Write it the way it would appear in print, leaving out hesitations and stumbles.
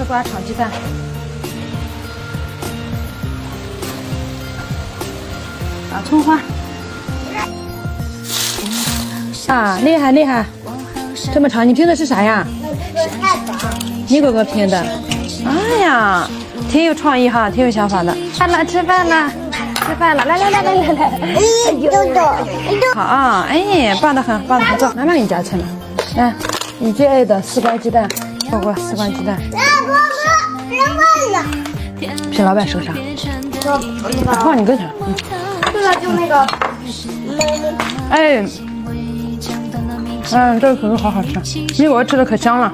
丝瓜炒鸡蛋。小葱花。啊，厉害厉害！这么长，你拼的是啥呀？你哥哥拼的。哎呀，挺有创意哈，挺有想法的。吃饭了，吃饭了，来。好啊，哎，棒得很，棒得很，走，妈妈给你夹菜了。来，你最爱的丝瓜鸡蛋，火锅丝瓜鸡蛋。拼老板手上。放你跟前。对了，就那个。哎。这个可是好好吃，米果吃的可香了。